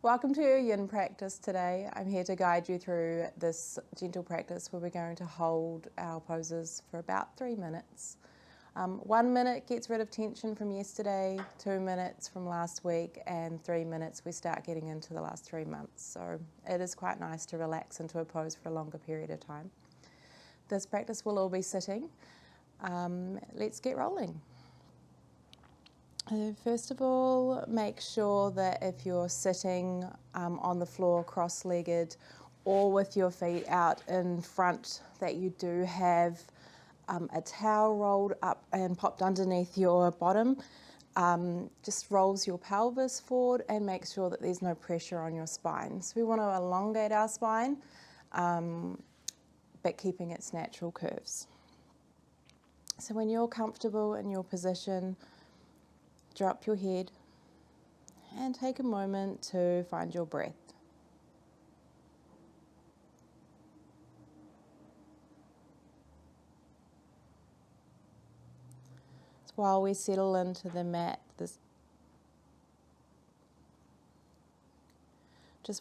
Welcome to your Yin Practice today. I'm here to guide you through this gentle practice where we're going to hold our poses for about 3 minutes. 1 minute gets rid of tension from yesterday, 2 minutes from last week, and 3 minutes we start getting into the last 3 months. So it is quite nice to relax into a pose for a longer period of time. This practice will all be sitting. Let's get rolling. First of all, make sure that if you're sitting on the floor cross-legged or with your feet out in front, that you do have a towel rolled up and popped underneath your bottom. Just rolls your pelvis forward and make sure that there's no pressure on your spine. So we want to elongate our spine, but keeping its natural curves. So when you're comfortable in your position, drop your head and take a moment to find your breath. So while we settle into the mat,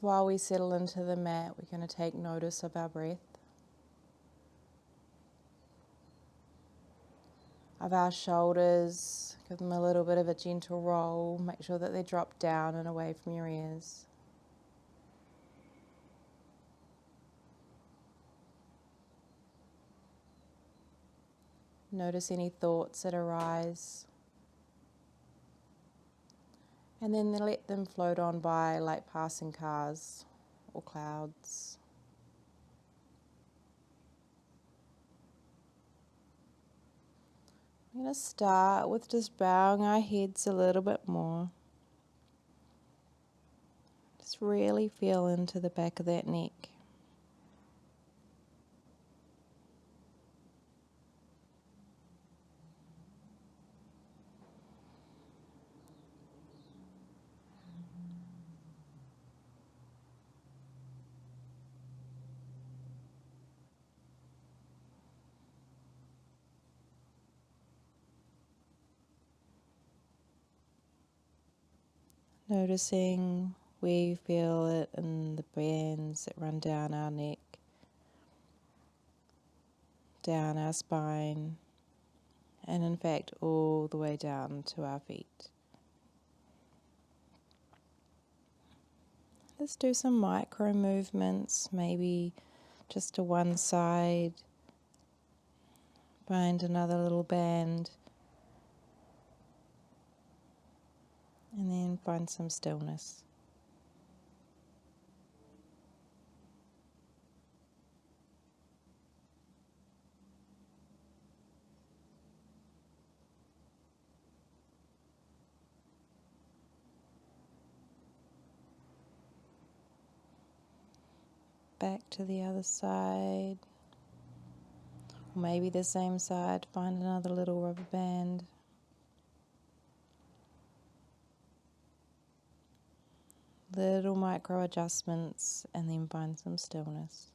while we settle into the mat, we're going to take notice of our breath, of our shoulders. Give them a little bit of a gentle roll. Make sure that they drop down and away from your ears. Notice any thoughts that arise. And then let them float on by like passing cars or clouds. I'm going to start with just bowing our heads a little bit more. Just really feel into the back of that neck. Noticing where you feel it in the bands that run down our neck, down our spine, and in fact all the way down to our feet. Let's do some micro movements, maybe just to one side. Find another little band. And then find some stillness. Back to the other side. Or maybe the same side. Find another little rubber band. Little micro adjustments, and then find some stillness.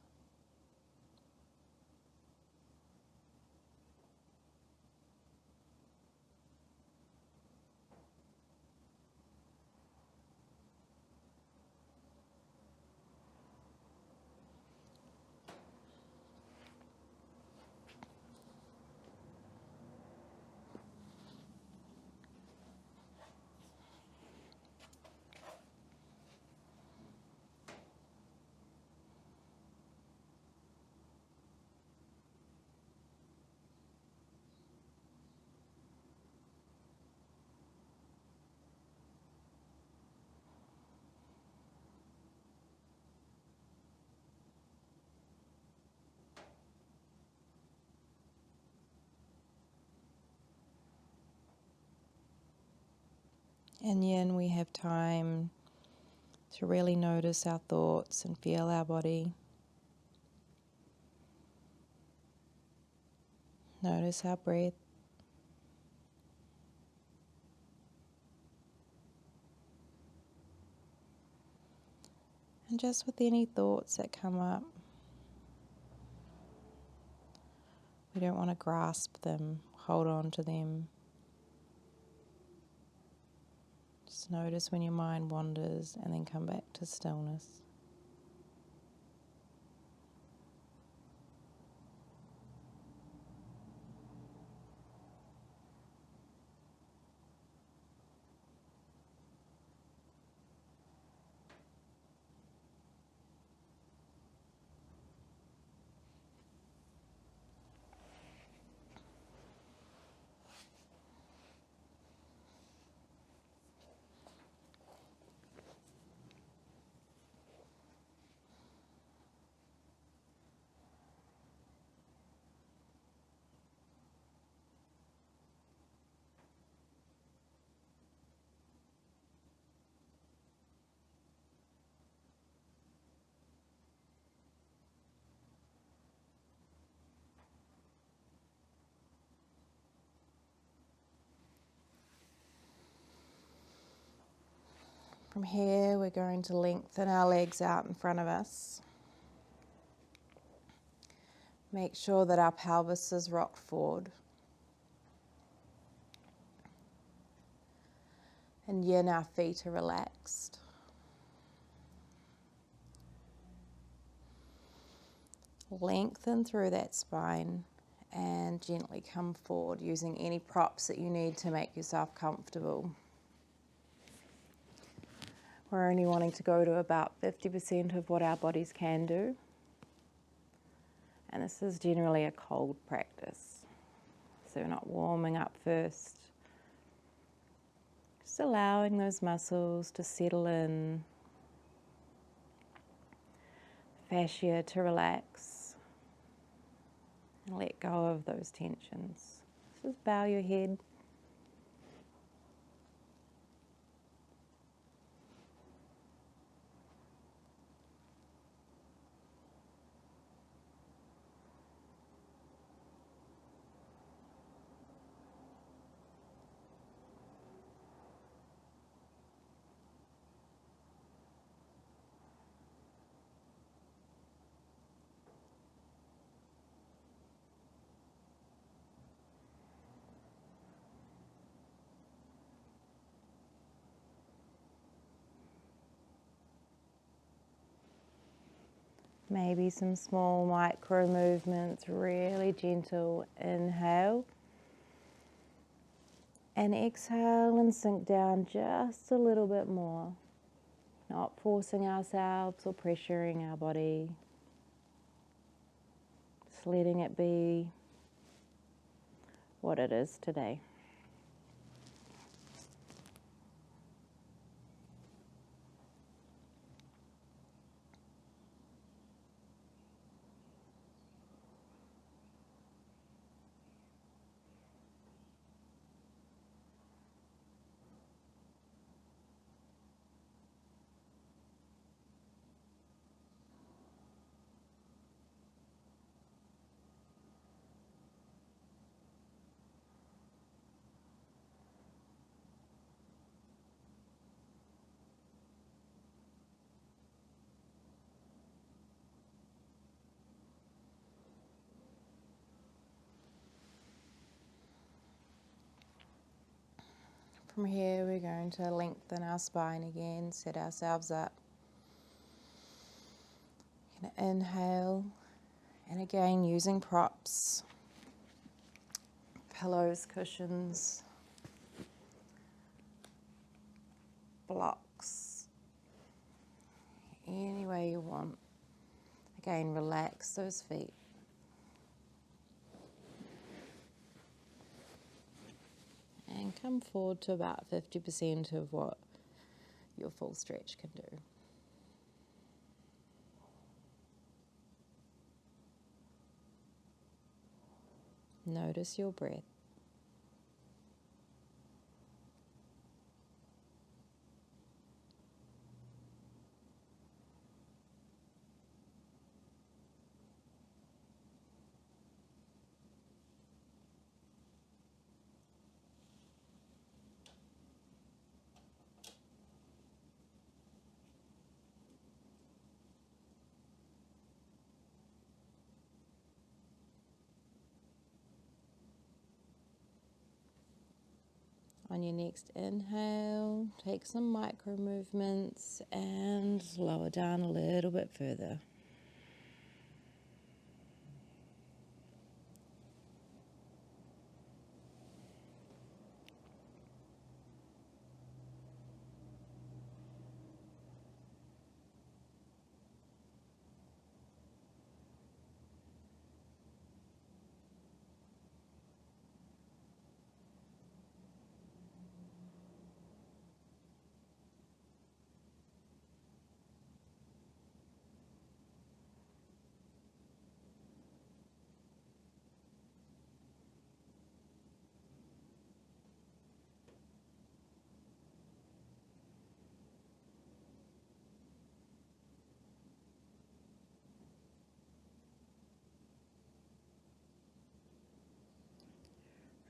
And Yin, we have time to really notice our thoughts and feel our body. Notice our breath. And just with any thoughts that come up, we don't want to grasp them, hold on to them. Just Just notice when your mind wanders and then come back to stillness. From here, we're going to lengthen our legs out in front of us. Make sure that our pelvis is rocked forward. And yin, our feet are relaxed. Lengthen through that spine and gently come forward using any props that you need to make yourself comfortable. We're only wanting to go to about 50% of what our bodies can do. And this is generally a cold practice. So we're not warming up first. Just allowing those muscles to settle in. Fascia to relax. And let go of those tensions. Just bow your head. Maybe some small micro movements, really gentle inhale. And exhale and sink down just a little bit more. Not forcing ourselves or pressuring our body. Just letting it be what it is today. From here, we're going to lengthen our spine again, set ourselves up. Gonna inhale, and again using props, pillows, cushions, blocks, any way you want. Again, relax those feet. And come forward to about 50% of what your full stretch can do. Notice your breath. On your next inhale, take some micro movements and lower down a little bit further.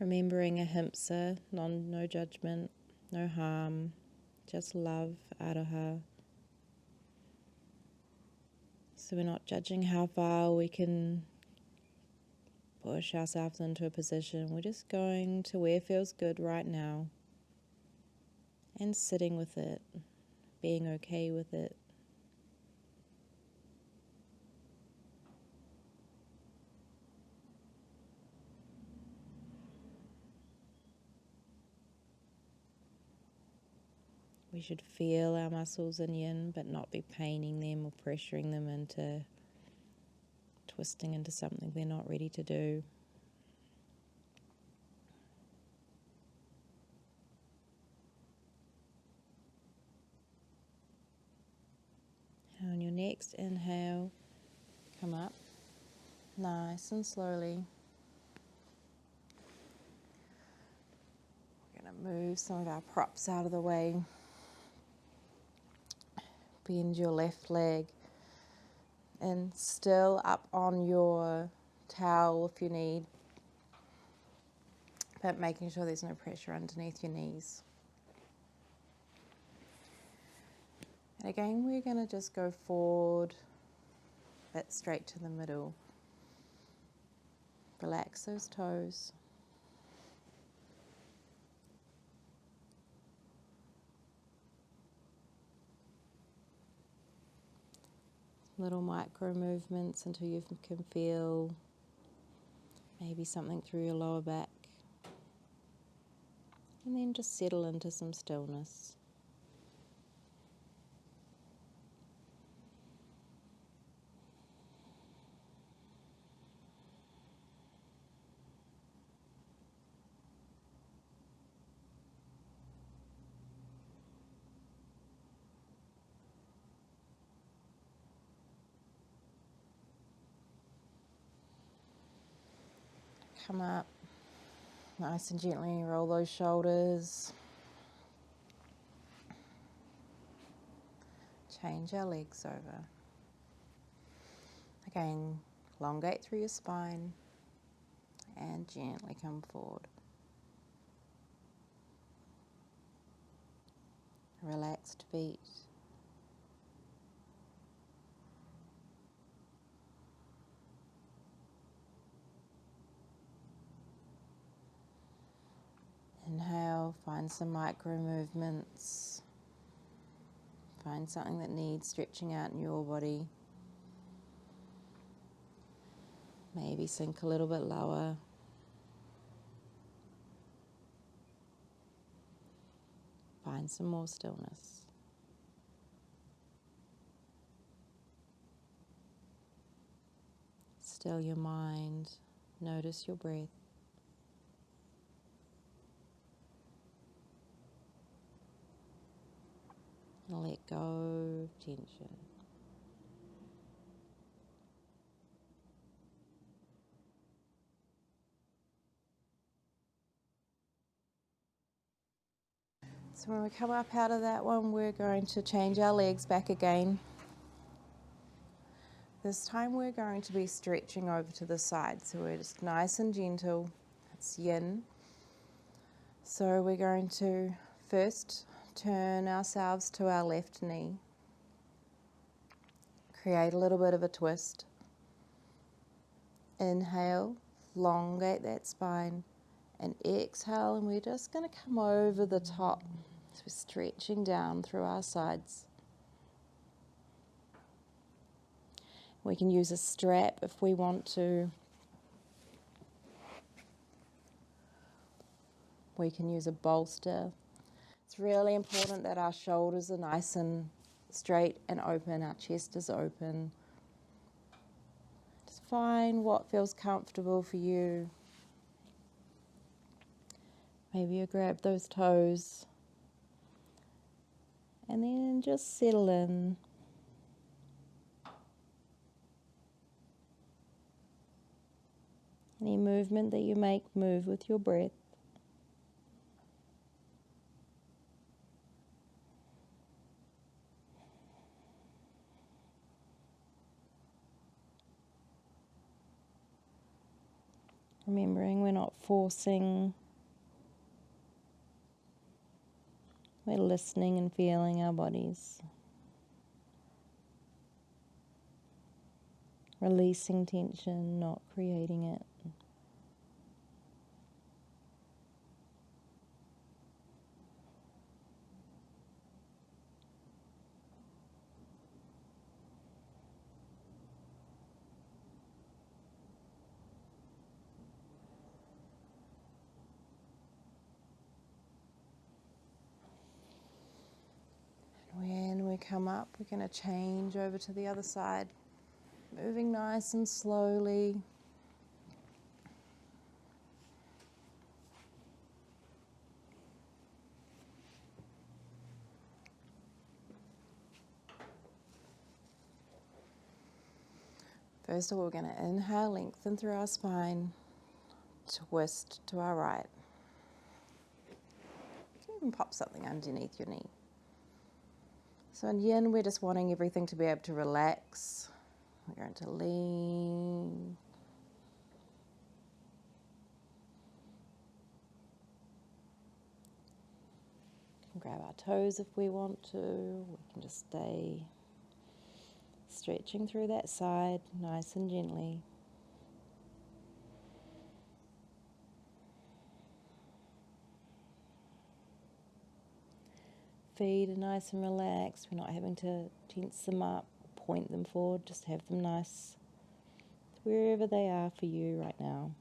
Remembering ahimsa, no judgment, no harm, just love, araha. So we're not judging how far we can push ourselves into a position. We're just going to where feels good right now and sitting with it, being okay with it. We should feel our muscles in yin, but not be paining them or pressuring them into twisting into something they're not ready to do. On your next inhale, come up nice and slowly. We're going to move some of our props out of the way. Bend your left leg and still up on your towel if you need, but making sure there's no pressure underneath your knees. And again, we're going to just go forward, but straight to the middle. Relax those toes. Little micro movements until you can feel maybe something through your lower back. And then just settle into some stillness. Come up, nice and gently roll those shoulders. Change our legs over. Again, elongate through your spine and gently come forward. Relaxed feet. Inhale, find some micro movements. Find something that needs stretching out in your body. Maybe sink a little bit lower. Find some more stillness. Still your mind. Notice your breath. And let go of tension. So when we come up out of that one, we're going to change our legs back again. This time we're going to be stretching over to the side. So we're just nice and gentle. It's yin. So we're going to first turn ourselves to our left knee. Create a little bit of a twist. Inhale, elongate that spine, And exhale, and we're just going to come over the top. So we're stretching down through our sides. We can use a strap if we want to. We can use a bolster. It's really important that our shoulders are nice and straight and open, our chest is open. Just find what feels comfortable for you. Maybe you grab those toes and then just settle in. Any movement that you make, move with your breath. Remembering we're not forcing, we're listening and feeling our bodies. Releasing tension, not creating it. When we come up, we're going to change over to the other side, moving nice and slowly. First of all, we're going to inhale, lengthen through our spine, twist to our right. You can even pop something underneath your knee. So in Yin, we're just wanting everything to be able to relax. We're going to lean. We can grab our toes if we want to. We can just stay stretching through that side, nice and gently. Feet are nice and relaxed. We're not having to tense them up, point them forward, just have them nice. Wherever they are for you right now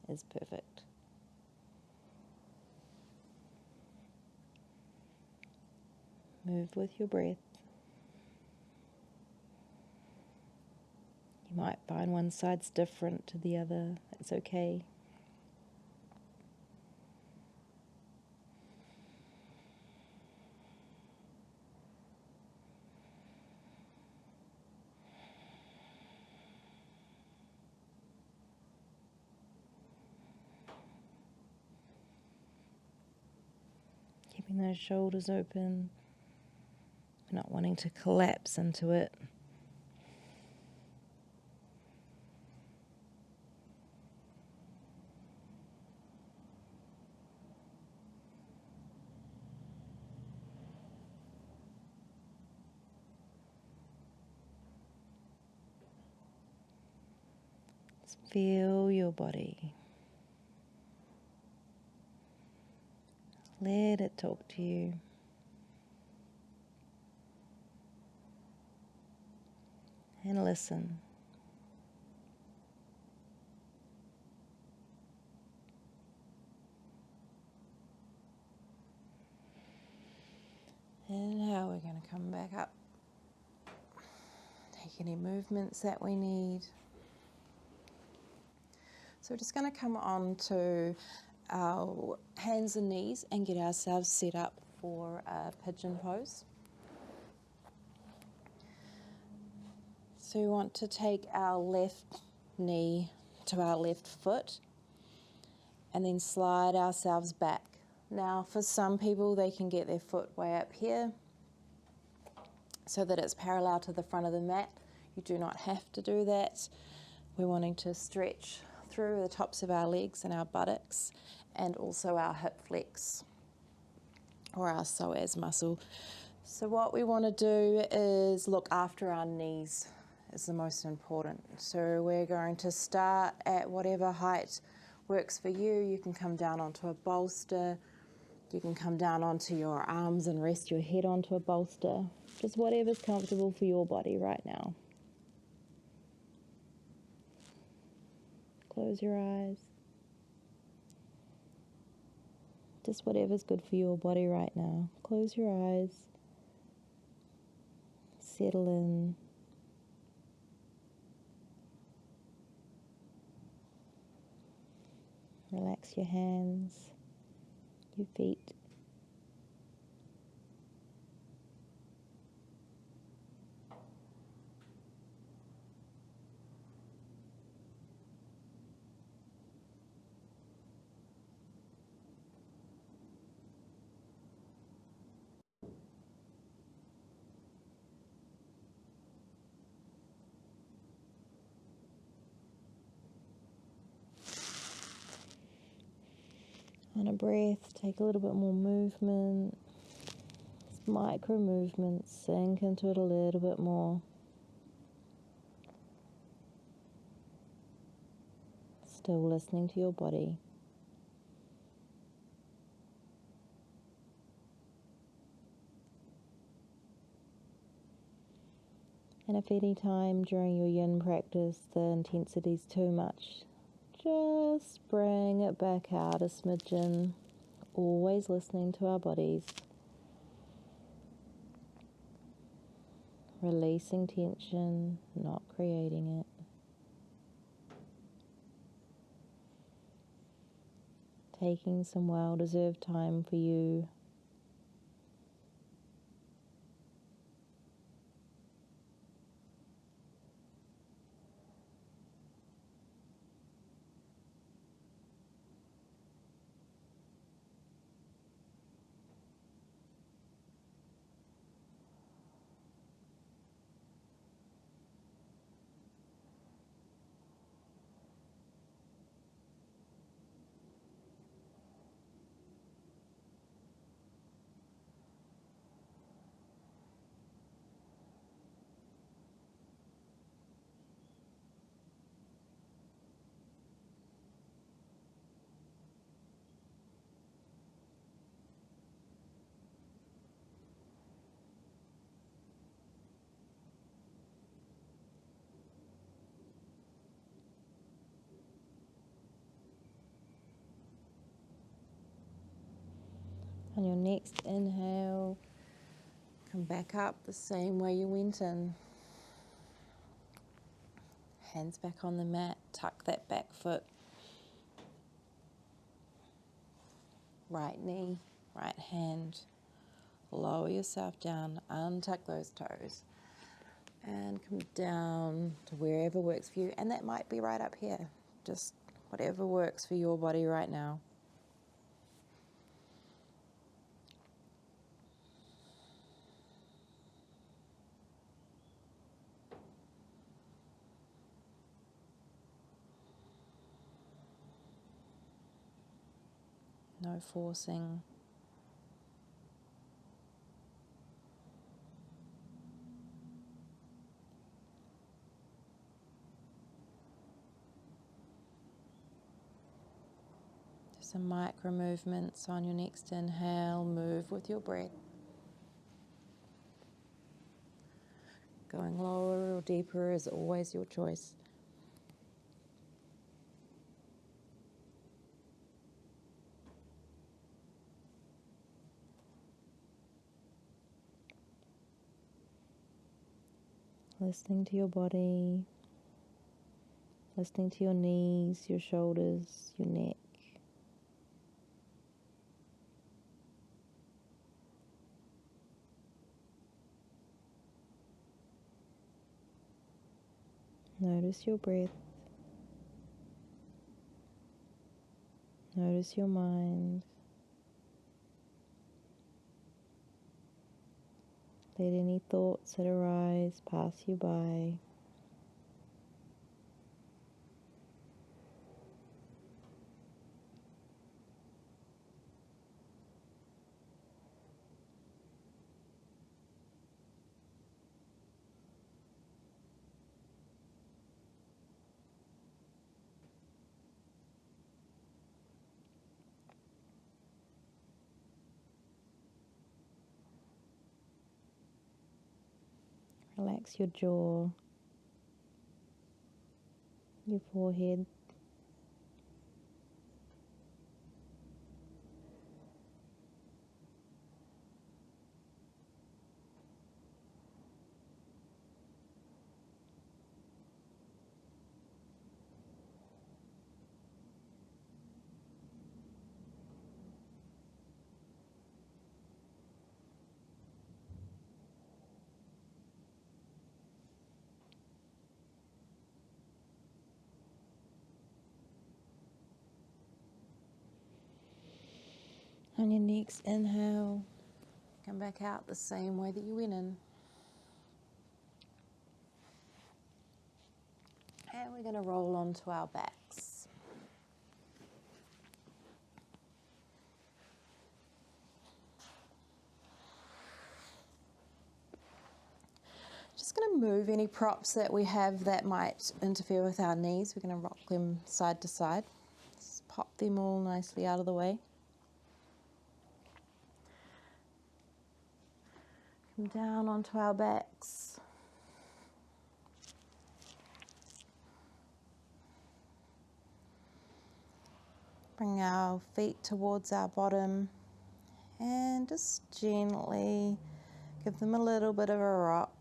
is perfect. Move with your breath. You might find one side's different to the other. That's okay. Keeping those shoulders open. We're not wanting to collapse into it. Just feel your body. Let it talk to you. And listen. And now we're going to come back up. Take any movements that we need. So we're just going to come on to our hands and knees and get ourselves set up for a pigeon pose. So we want to take our left knee to our left foot and then slide ourselves back. Now for some people they can get their foot way up here so that it's parallel to the front of the mat. You do not have to do that. We're wanting to stretch through the tops of our legs and our buttocks and also our hip flex or our psoas muscle. So what we want to do is look after our knees is the most important. So we're going to start at whatever height works for you. You can come down onto a bolster. You can come down onto your arms and rest your head onto a bolster. Just whatever's comfortable for your body right now. Close your eyes. Just whatever's good for your body right now. Close your eyes. Settle in. Relax your hands, your feet. On a breath, take a little bit more movement. Just micro movements, sink into it a little bit more. Still listening to your body. And if any time during your yin practice the intensity's too much, just bring it back out a smidgen. Always listening to our bodies. Releasing tension, not creating it. Taking some well-deserved time for you. On your next inhale, come back up the same way you went in. Hands back on the mat, tuck that back foot. Right knee, right hand. Lower yourself down, untuck those toes. And come down to wherever works for you. And that might be right up here. Just whatever works for your body right now. No forcing. Just some micro movements on your next inhale. Move with your breath. Going lower or deeper is always your choice. Listening to your body, listening to your knees, your shoulders, your neck. Notice your breath. Notice your mind. Let any thoughts that arise pass you by. Relax your jaw, your forehead. On your next inhale, come back out the same way that you went in. And we're going to roll onto our backs. Just going to move any props that we have that might interfere with our knees. We're going to rock them side to side. Just pop them all nicely out of the way. Come down onto our backs. Bring our feet towards our bottom and just gently give them a little bit of a rock.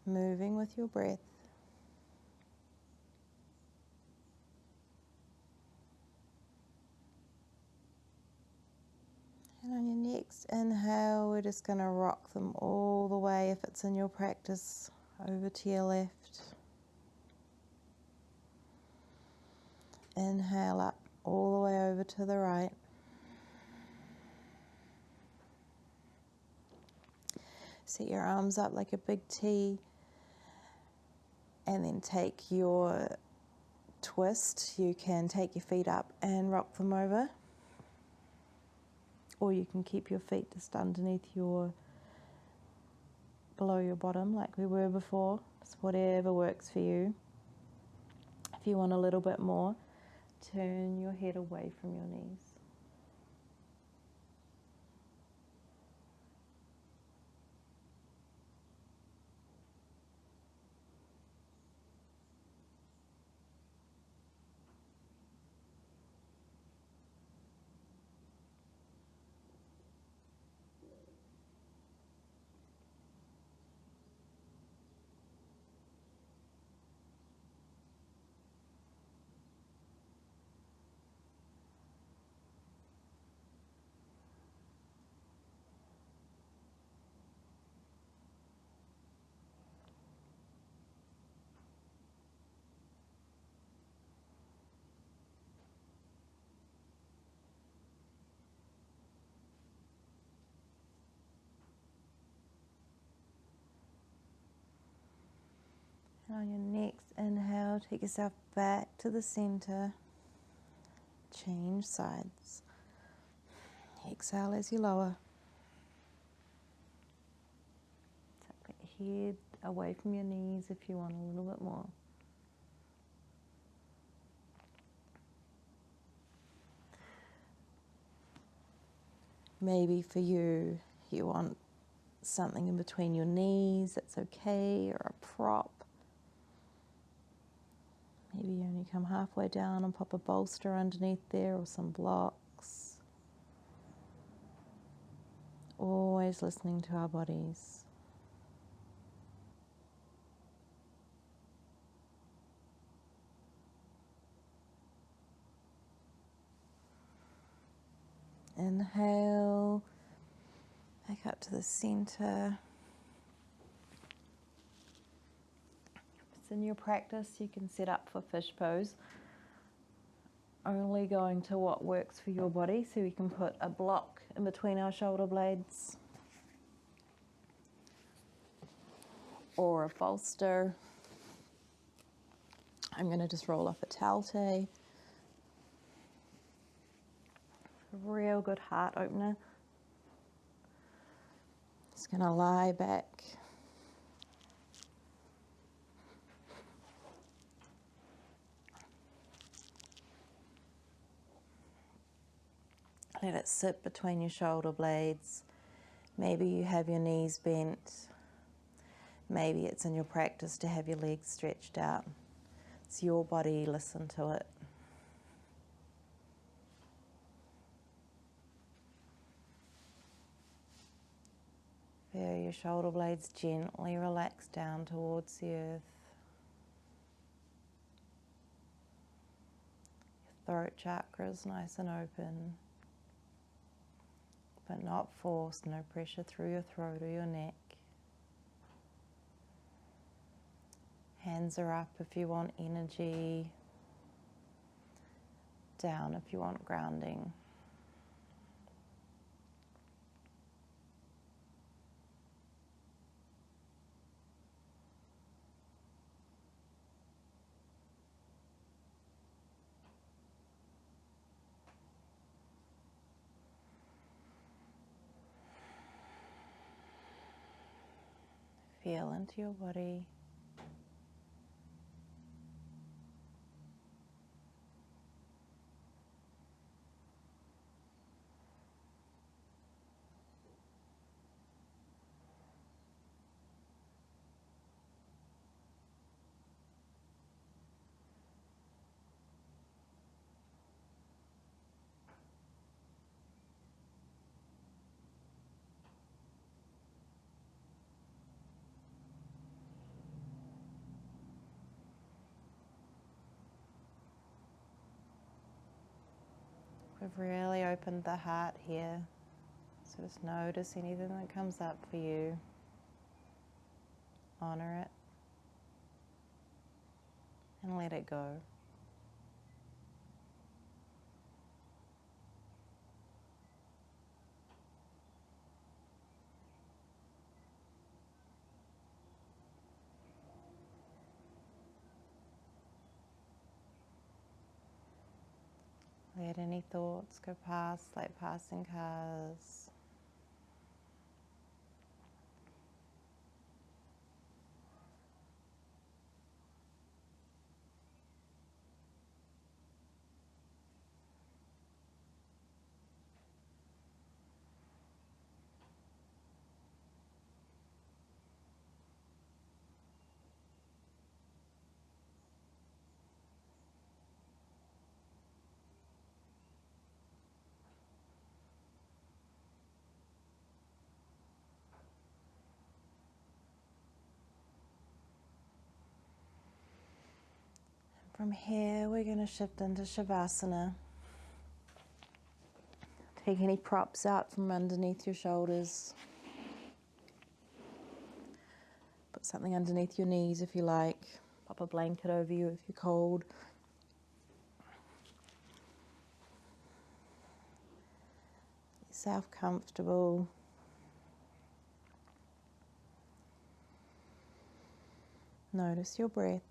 Moving with your breath. And on your next inhale, we're just going to rock them all the way, if it's in your practice, over to your left. Inhale up all the way over to the right. Set your arms up like a big T, and then take your twist. You can take your feet up and rock them over, or you can keep your feet just underneath below your bottom like we were before. It's whatever works for you. If you want a little bit more, turn your head away from your knees. And on your next inhale, take yourself back to the center. Change sides. Exhale as you lower. Tuck your head away from your knees if you want a little bit more. Maybe for you, you want something in between your knees, that's okay, or a prop. Maybe you only come halfway down and pop a bolster underneath there, or some blocks. Always listening to our bodies. Inhale, back up to the center. If it's in your practice, you can set up for fish pose. Only going to what works for your body, so we can put a block in between our shoulder blades, or a bolster. I'm going to just roll off a talte. A real good heart opener. Just going to lie back. Let it sit between your shoulder blades. Maybe you have your knees bent. Maybe it's in your practice to have your legs stretched out. It's your body, listen to it. Feel your shoulder blades gently relax down towards the earth. Your throat chakra is nice and open, but not forced, no pressure through your throat or your neck. Hands are up if you want energy, down if you want grounding. Feel into your body. We've really opened the heart here, so just notice anything that comes up for you. Honor it and let it go. Let any thoughts go past like passing cars. From here, we're going to shift into Shavasana. Take any props out from underneath your shoulders. Put something underneath your knees if you like. Pop a blanket over you if you're cold. Get yourself comfortable. Notice your breath.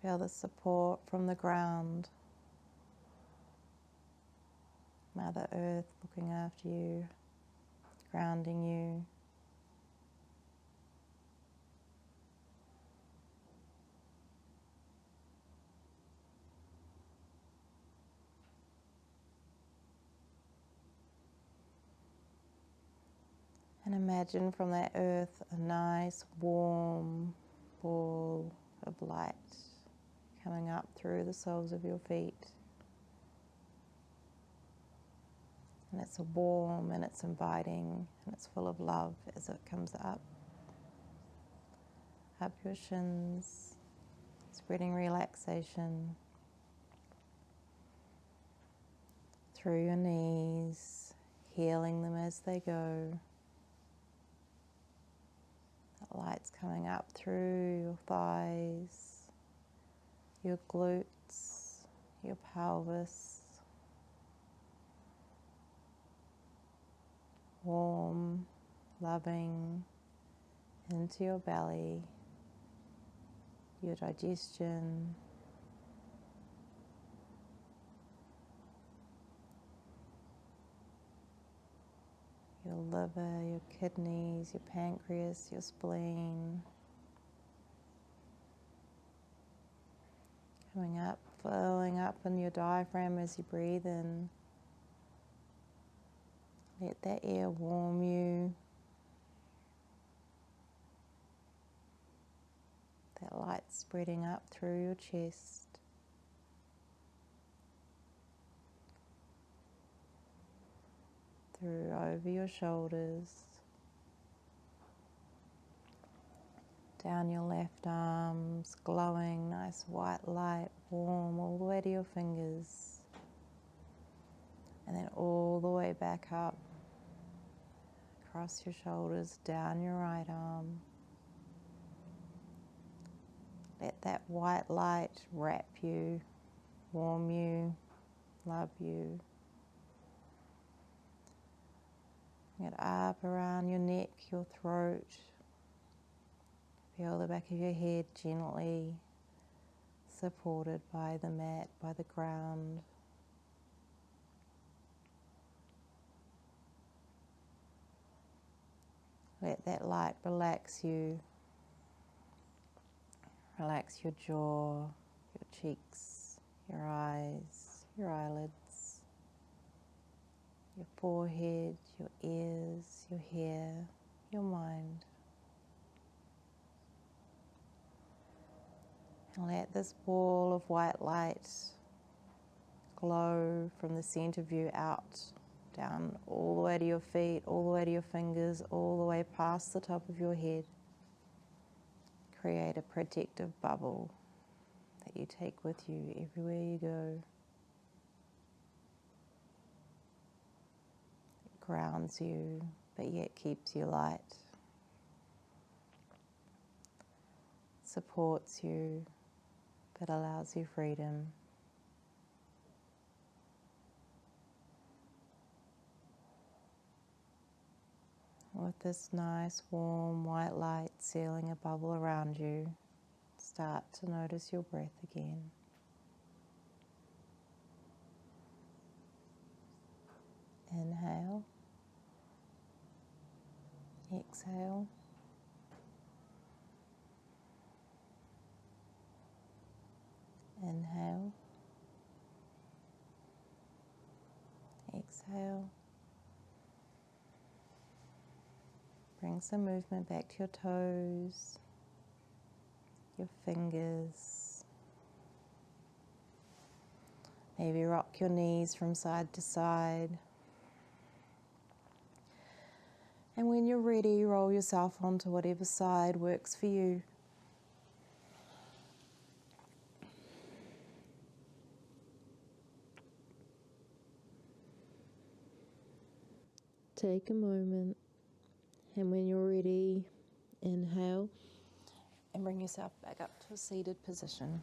Feel the support from the ground. Mother Earth looking after you, grounding you. And imagine from that earth a nice warm ball of light coming up through the soles of your feet. And it's warm and it's inviting and it's full of love as it comes up your shins, spreading relaxation through your knees, healing them as they go. That light's coming up through your thighs, your glutes, your pelvis. Warm, loving, into your belly, your digestion. liver, your kidneys, your pancreas, your spleen. Coming up, filling up in your diaphragm as you breathe in. Let that air warm you. That light spreading up through your chest. Through over your shoulders. Down your left arms, glowing, nice white light, warm all the way to your fingers. And then all the way back up, across your shoulders, down your right arm. Let that white light wrap you, warm you, love you. Get up around your neck, your throat. Feel the back of your head gently supported by the mat, by the ground. Let that light relax you. Relax your jaw, your cheeks, your eyes, your eyelids, your forehead, your ears, your hair, your mind. And let this ball of white light glow from the center of you out, down all the way to your feet, all the way to your fingers, all the way past the top of your head. Create a protective bubble that you take with you everywhere you go. It grounds you, but yet keeps you light. Supports you, but allows you freedom. With this nice warm white light sealing a bubble around you, start to notice your breath again. Inhale, exhale. Inhale, exhale. Bring some movement back to your toes, your fingers. Maybe rock your knees from side to side. And when you're ready, roll yourself onto whatever side works for you. Take a moment, and when you're ready, inhale and bring yourself back up to a seated position.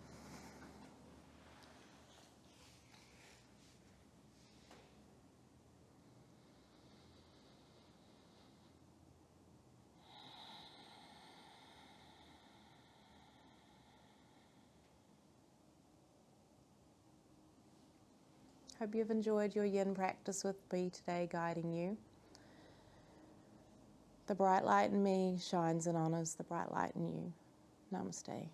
Hope you've enjoyed your Yin practice with me today, guiding you. The bright light in me shines and honors the bright light in you. Namaste.